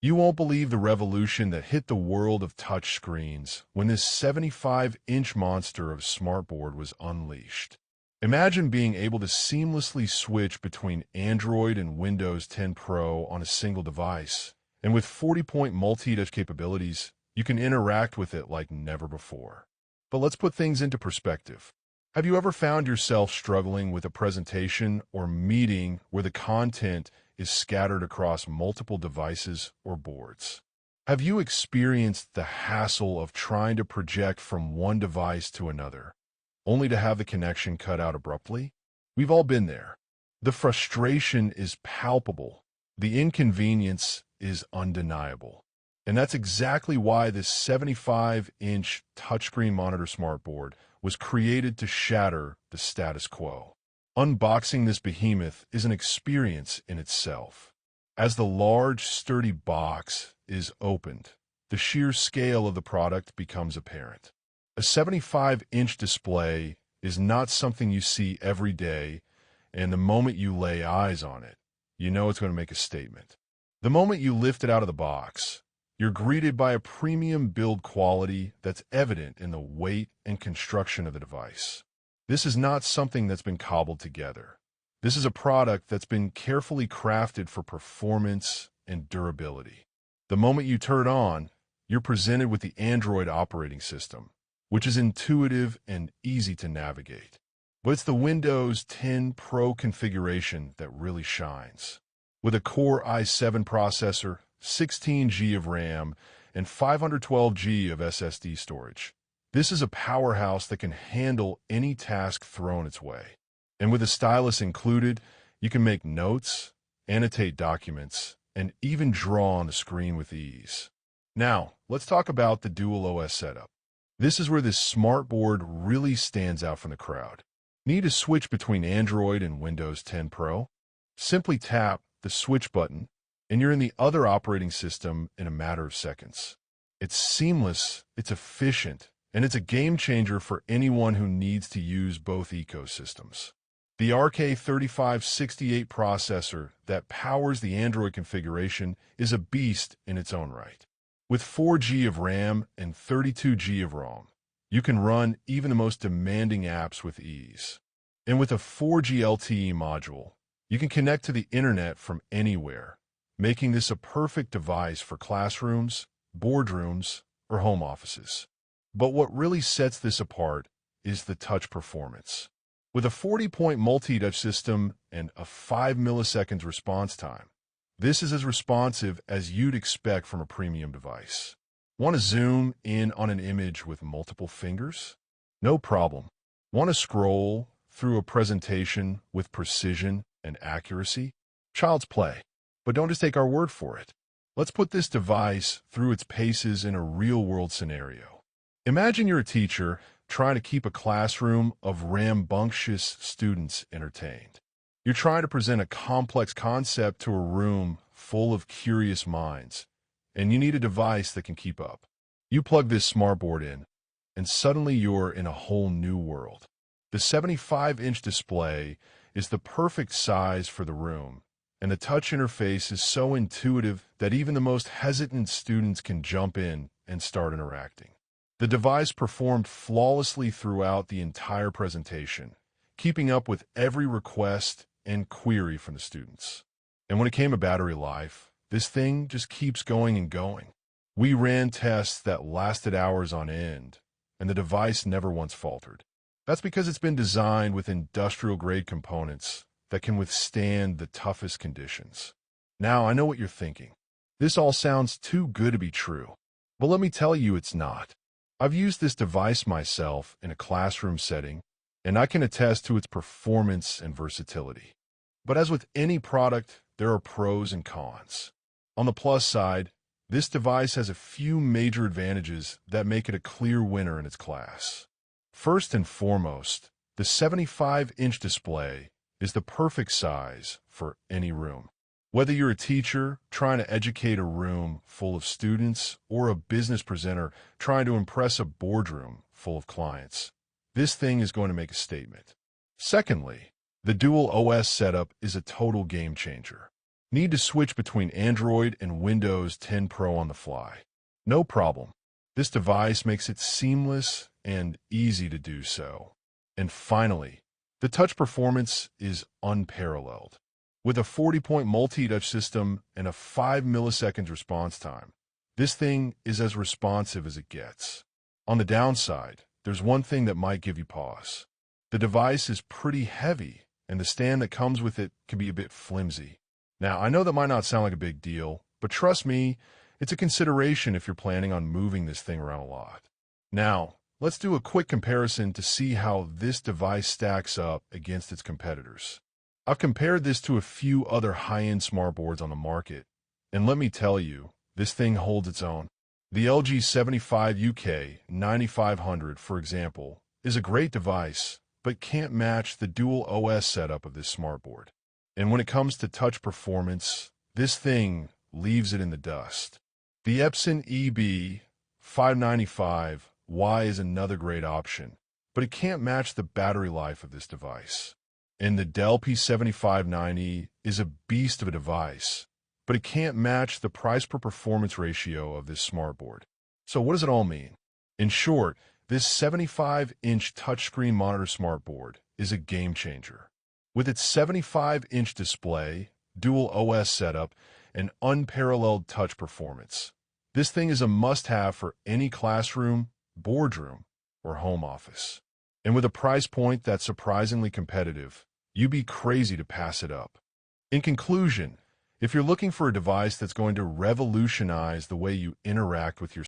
You won't believe the revolution that hit the world of touchscreens when this 75-inch monster of smartboard was unleashed. Imagine being able to seamlessly switch between Android and Windows 10 Pro on a single device. And with 40-point multi-touch capabilities, you can interact with it like never before. But let's put things into perspective. Have you ever found yourself struggling with a presentation or meeting where the content is scattered across multiple devices or boards? Have you experienced the hassle of trying to project from one device to another, only to have the connection cut out abruptly? We've all been there. The frustration is palpable. The inconvenience is undeniable. And that's exactly why this 75-inch touchscreen monitor smartboard was created to shatter the status quo. Unboxing this behemoth is an experience in itself. As the large, sturdy box is opened, the sheer scale of the product becomes apparent. A 75-inch display is not something you see every day, and the moment you lay eyes on it, you know it's going to make a statement. The moment you lift it out of the box, you're greeted by a premium build quality that's evident in the weight and construction of the device. This is not something that's been cobbled together. This is a product that's been carefully crafted for performance and durability. The moment you turn it on, you're presented with the Android operating system, which is intuitive and easy to navigate. But it's the Windows 10 Pro configuration that really shines. With a Core i7 processor, 16 GB of RAM, and 512 GB of SSD storage. This is a powerhouse that can handle any task thrown its way. And with a stylus included, you can make notes, annotate documents, and even draw on the screen with ease. Now, let's talk about the dual OS setup. This is where this smartboard really stands out from the crowd. Need to switch between Android and Windows 10 Pro? Simply tap the switch button, and you're in the other operating system in a matter of seconds. It's seamless, it's efficient, and it's a game changer for anyone who needs to use both ecosystems. The RK3568 processor that powers the Android configuration is a beast in its own right. With 4 GB of RAM and 32 GB of ROM, you can run even the most demanding apps with ease. And with a 4G LTE module, you can connect to the internet from anywhere, making this a perfect device for classrooms, boardrooms, or home offices. But what really sets this apart is the touch performance. With a 40-point multi-touch system and a 5 milliseconds response time, this is as responsive as you'd expect from a premium device. Want to zoom in on an image with multiple fingers? No problem. Want to scroll through a presentation with precision and accuracy? Child's play. But don't just take our word for it. Let's put this device through its paces in a real-world scenario. Imagine you're a teacher trying to keep a classroom of rambunctious students entertained. You're trying to present a complex concept to a room full of curious minds, and you need a device that can keep up. You plug this smartboard in, and suddenly you're in a whole new world. The 75-inch display is the perfect size for the room, and the touch interface is so intuitive that even the most hesitant students can jump in and start interacting. The device performed flawlessly throughout the entire presentation, keeping up with every request and query from the students. And when it came to battery life, this thing just keeps going and going. We ran tests that lasted hours on end, and the device never once faltered. That's because it's been designed with industrial-grade components that can withstand the toughest conditions. Now, I know what you're thinking. This all sounds too good to be true. But let me tell you it's not. I've used this device myself in a classroom setting, and I can attest to its performance and versatility. But as with any product, there are pros and cons. On the plus side, this device has a few major advantages that make it a clear winner in its class. First and foremost, the 75-inch display is the perfect size for any room. Whether you're a teacher trying to educate a room full of students or a business presenter trying to impress a boardroom full of clients, this thing is going to make a statement. Secondly, the dual OS setup is a total game changer. Need to switch between Android and Windows 10 Pro on the fly? No problem. This device makes it seamless and easy to do so. And finally, the touch performance is unparalleled. With a 40-point multi-touch system and a 5 milliseconds response time, this thing is as responsive as it gets. On the downside, there's one thing that might give you pause. The device is pretty heavy, and the stand that comes with it can be a bit flimsy. Now, I know that might not sound like a big deal, but trust me, it's a consideration if you're planning on moving this thing around a lot. Now, let's do a quick comparison to see how this device stacks up against its competitors. I've compared this to a few other high-end smartboards on the market, and let me tell you, this thing holds its own. The LG 75 UK 9500, for example, is a great device, but can't match the dual OS setup of this smartboard. And when it comes to touch performance, this thing leaves it in the dust. The Epson EB595Y is another great option, but it can't match the battery life of this device. And the Dell P7590 is a beast of a device, but it can't match the price per performance ratio of this smartboard. So what does it all mean? In short, this 75-inch touchscreen monitor smartboard is a game changer. With its 75-inch display, dual OS setup, and unparalleled touch performance, this thing is a must-have for any classroom, boardroom, or home office. And with a price point that's surprisingly competitive, you'd be crazy to pass it up. In conclusion, if you're looking for a device that's going to revolutionize the way you interact with your